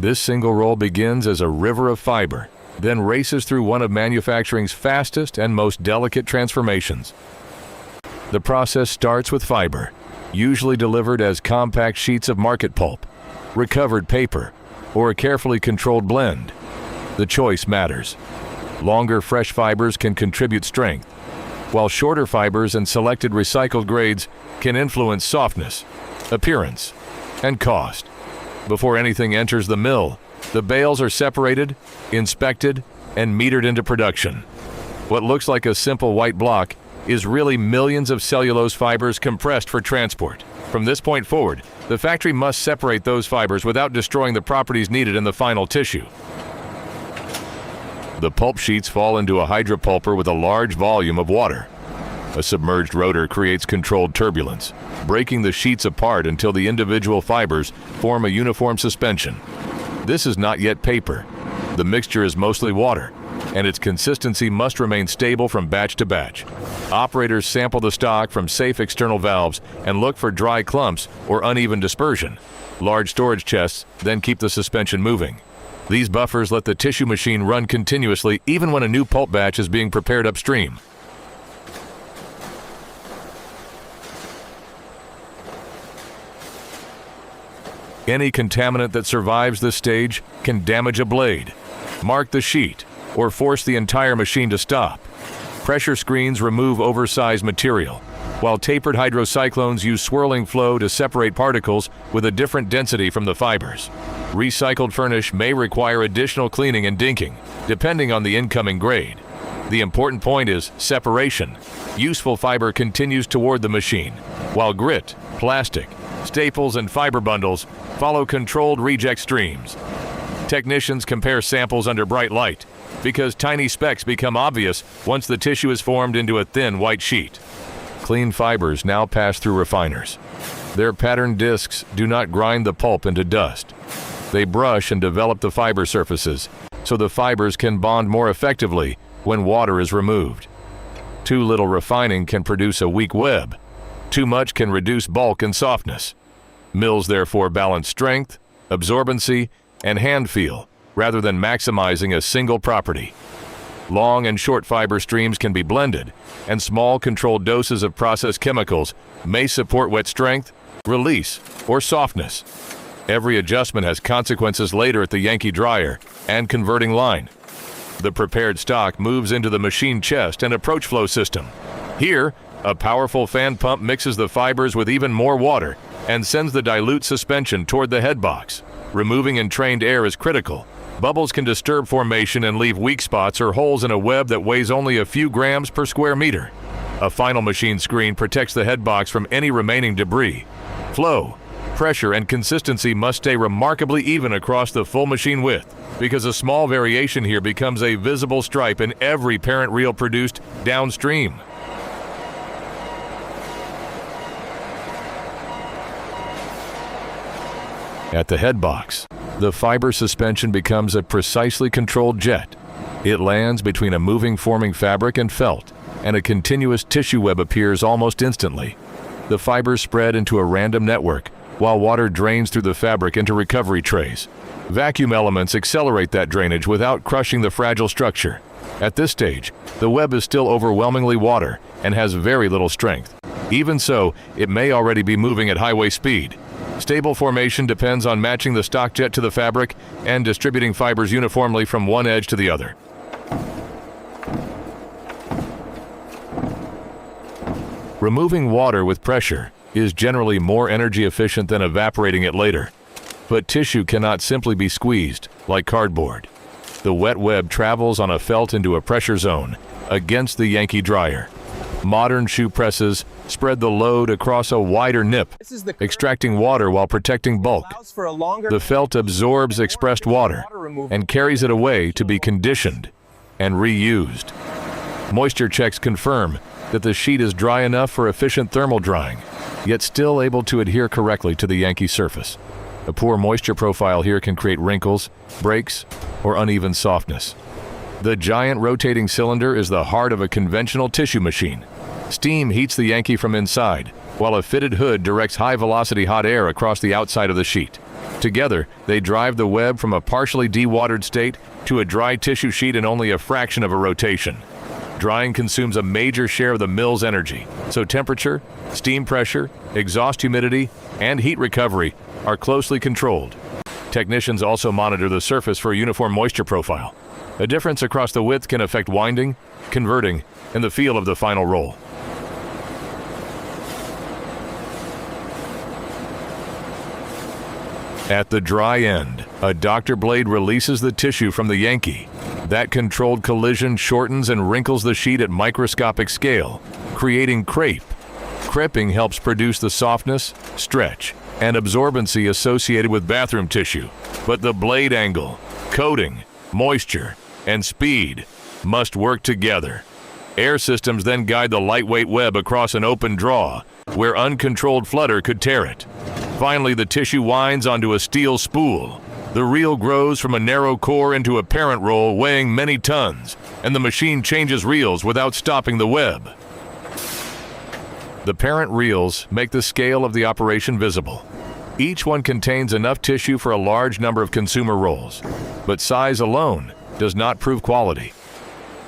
This single roll begins as a river of fiber, then races through one of manufacturing's fastest and most delicate transformations. The process starts with fiber, usually delivered as compact sheets of market pulp, recovered paper, or a carefully controlled blend. The choice matters. Longer fresh fibers can contribute strength, while shorter fibers and selected recycled grades can influence softness, appearance, and cost. Before anything enters the mill, the bales are separated, inspected, and metered into production. What looks like a simple white block is really millions of cellulose fibers compressed for transport. From this point forward, the factory must separate those fibers without destroying the properties needed in the final tissue. The pulp sheets fall into a hydropulper with a large volume of water. A submerged rotor creates controlled turbulence, breaking the sheets apart until the individual fibers form a uniform suspension. This is not yet paper. The mixture is mostly water, and its consistency must remain stable from batch to batch. Operators sample the stock from safe external valves and look for dry clumps or uneven dispersion. Large storage chests then keep the suspension moving. These buffers let the tissue machine run continuously even when a new pulp batch is being prepared upstream. Any contaminant that survives this stage can damage a blade, mark the sheet, or force the entire machine to stop. Pressure screens remove oversized material, while tapered hydrocyclones use swirling flow to separate particles with a different density from the fibers. Recycled furnish may require additional cleaning and dinking, depending on the incoming grade. The important point is separation. Useful fiber continues toward the machine, while grit, plastic, staples, and fiber bundles follow controlled reject streams. Technicians compare samples under bright light because tiny specks become obvious once the tissue is formed into a thin white sheet. Clean fibers now pass through refiners. Their patterned discs do not grind the pulp into dust. They brush and develop the fiber surfaces so the fibers can bond more effectively when water is removed. Too little refining can produce a weak web. Too much can reduce bulk and softness. Mills therefore balance strength, absorbency, and hand feel rather than maximizing a single property. Long and short fiber streams can be blended, and small controlled doses of processed chemicals may support wet strength, release, or softness. Every adjustment has consequences later at the Yankee dryer and converting line. The prepared stock moves into the machine chest and approach flow system. Here, a powerful fan pump mixes the fibers with even more water and sends the dilute suspension toward the head box. Removing entrained air is critical. Bubbles can disturb formation and leave weak spots or holes in a web that weighs only a few grams per square meter. A final machine screen protects the head box from any remaining debris. Flow, pressure, and consistency must stay remarkably even across the full machine width, because a small variation here becomes a visible stripe in every parent reel produced downstream. At the head box, the fiber suspension becomes a precisely controlled jet. It lands between a moving forming fabric and felt, and a continuous tissue web appears almost instantly. The fibers spread into a random network, while water drains through the fabric into recovery trays. Vacuum elements accelerate that drainage without crushing the fragile structure. At this stage, the web is still overwhelmingly water and has very little strength. Even so, it may already be moving at highway speed. Stable formation depends on matching the stock jet to the fabric and distributing fibers uniformly from one edge to the other. Removing water with pressure is generally more energy efficient than evaporating it later. But tissue cannot simply be squeezed, like cardboard. The wet web travels on a felt into a pressure zone against the Yankee dryer. Modern shoe presses spread the load across a wider nip, extracting water while protecting bulk. The felt absorbs expressed water and carries it away to be conditioned and reused. Moisture checks confirm that the sheet is dry enough for efficient thermal drying, yet still able to adhere correctly to the Yankee surface. A poor moisture profile here can create wrinkles, breaks, or uneven softness. The giant rotating cylinder is the heart of a conventional tissue machine. Steam heats the Yankee from inside, while a fitted hood directs high-velocity hot air across the outside of the sheet. Together, they drive the web from a partially dewatered state to a dry tissue sheet in only a fraction of a rotation. Drying consumes a major share of the mill's energy, so temperature, steam pressure, exhaust humidity, and heat recovery are closely controlled. Technicians also monitor the surface for a uniform moisture profile. A difference across the width can affect winding, converting, and the feel of the final roll. At the dry end, a doctor blade releases the tissue from the Yankee. That controlled collision shortens and wrinkles the sheet at microscopic scale, creating crepe. Creping helps produce the softness, stretch, and absorbency associated with bathroom tissue. But the blade angle, coating, moisture, and speed must work together. Air systems then guide the lightweight web across an open draw, where uncontrolled flutter could tear it. Finally, the tissue winds onto a steel spool. The reel grows from a narrow core into a parent roll weighing many tons, and the machine changes reels without stopping the web. The parent reels make the scale of the operation visible. Each one contains enough tissue for a large number of consumer rolls, but size alone does not prove quality.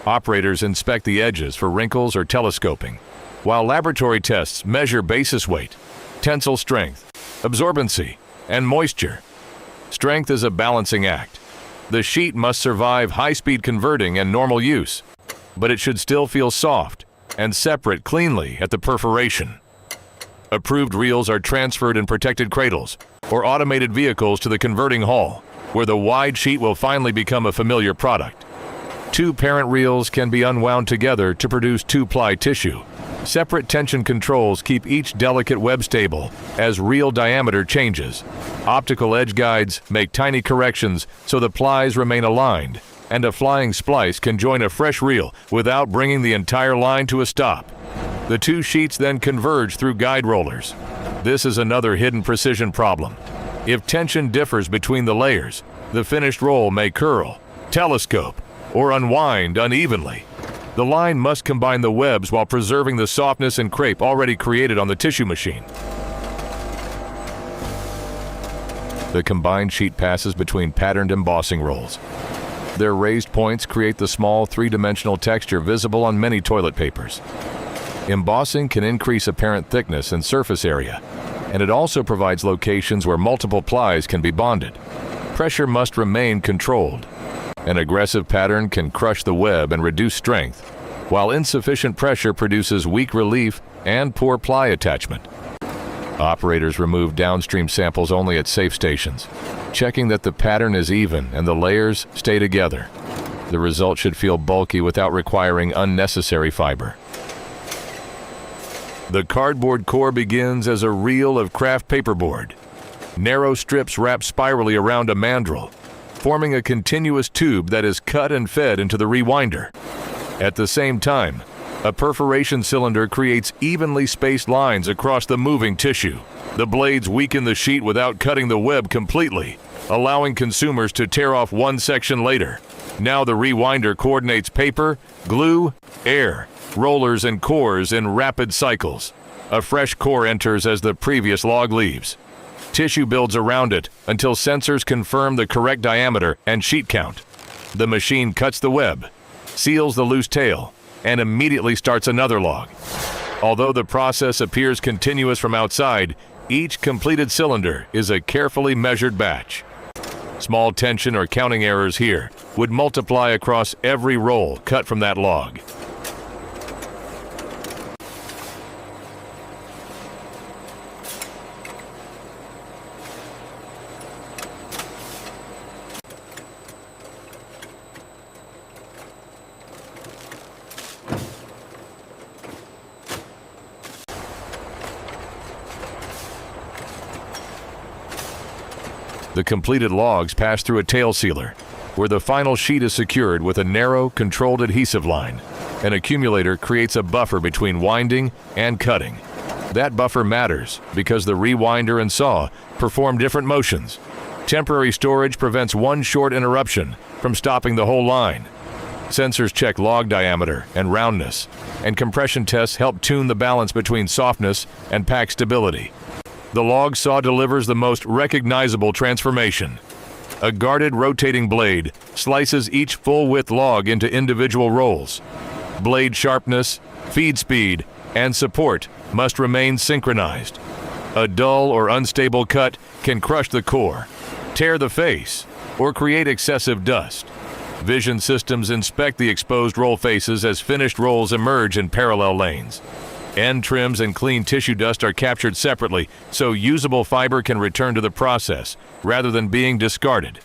Operators inspect the edges for wrinkles or telescoping, while laboratory tests measure basis weight, tensile strength, absorbency, and moisture. Strength is a balancing act. The sheet must survive high-speed converting and normal use, but it should still feel soft and separate cleanly at the perforation. Approved reels are transferred in protected cradles or automated vehicles to the converting hall, where the wide sheet will finally become a familiar product. Two parent reels can be unwound together to produce two-ply tissue. Separate tension controls keep each delicate web stable as reel diameter changes. Optical edge guides make tiny corrections so the plies remain aligned, and a flying splice can join a fresh reel without bringing the entire line to a stop. The two sheets then converge through guide rollers. This is another hidden precision problem. If tension differs between the layers, the finished roll may curl, telescope, or unwind unevenly. The line must combine the webs while preserving the softness and crepe already created on the tissue machine. The combined sheet passes between patterned embossing rolls. Their raised points create the small three-dimensional texture visible on many toilet papers. Embossing can increase apparent thickness and surface area, and it also provides locations where multiple plies can be bonded. Pressure must remain controlled. An aggressive pattern can crush the web and reduce strength, while insufficient pressure produces weak relief and poor ply attachment. Operators remove downstream samples only at safe stations, checking that the pattern is even and the layers stay together. The result should feel bulky without requiring unnecessary fiber. The cardboard core begins as a reel of craft paperboard. Narrow strips wrap spirally around a mandrel, forming a continuous tube that is cut and fed into the rewinder. At the same time, a perforation cylinder creates evenly spaced lines across the moving tissue. The blades weaken the sheet without cutting the web completely, allowing consumers to tear off one section later. Now the rewinder coordinates paper, glue, air, rollers, and cores in rapid cycles. A fresh core enters as the previous log leaves. Tissue builds around it until sensors confirm the correct diameter and sheet count. The machine cuts the web, seals the loose tail, and immediately starts another log. Although the process appears continuous from outside, each completed cylinder is a carefully measured batch. Small tension or counting errors here would multiply across every roll cut from that log. The completed logs pass through a tail sealer, where the final sheet is secured with a narrow, controlled adhesive line. An accumulator creates a buffer between winding and cutting. That buffer matters because the rewinder and saw perform different motions. Temporary storage prevents one short interruption from stopping the whole line. Sensors check log diameter and roundness, and compression tests help tune the balance between softness and pack stability. The log saw delivers the most recognizable transformation. A guarded rotating blade slices each full-width log into individual rolls. Blade sharpness, feed speed, and support must remain synchronized. A dull or unstable cut can crush the core, tear the face, or create excessive dust. Vision systems inspect the exposed roll faces as finished rolls emerge in parallel lanes. End trims and clean tissue dust are captured separately so usable fiber can return to the process rather than being discarded.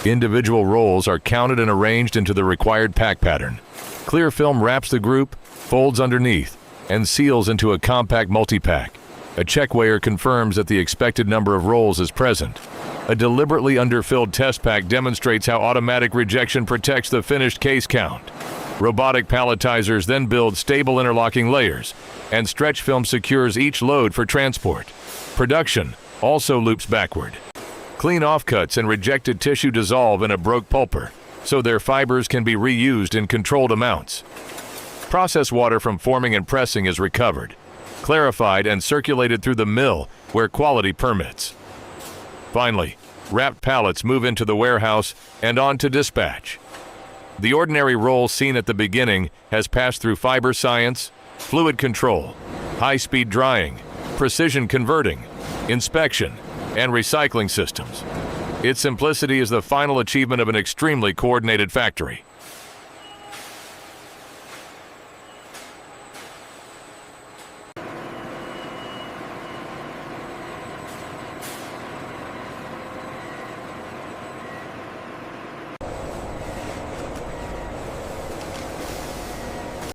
Individual rolls are counted and arranged into the required pack pattern. Clear film wraps the group, folds underneath, and seals into a compact multi-pack. A check weigher confirms that the expected number of rolls is present. A deliberately underfilled test pack demonstrates how automatic rejection protects the finished case count. Robotic palletizers then build stable interlocking layers, and stretch film secures each load for transport. Production also loops backward. Clean offcuts and rejected tissue dissolve in a broke pulper, so their fibers can be reused in controlled amounts. Process water from forming and pressing is recovered, clarified and circulated through the mill where quality permits. Finally, wrapped pallets move into the warehouse and on to dispatch. The ordinary roll seen at the beginning has passed through fiber science, fluid control, high-speed drying, precision converting, inspection, and recycling systems. Its simplicity is the final achievement of an extremely coordinated factory.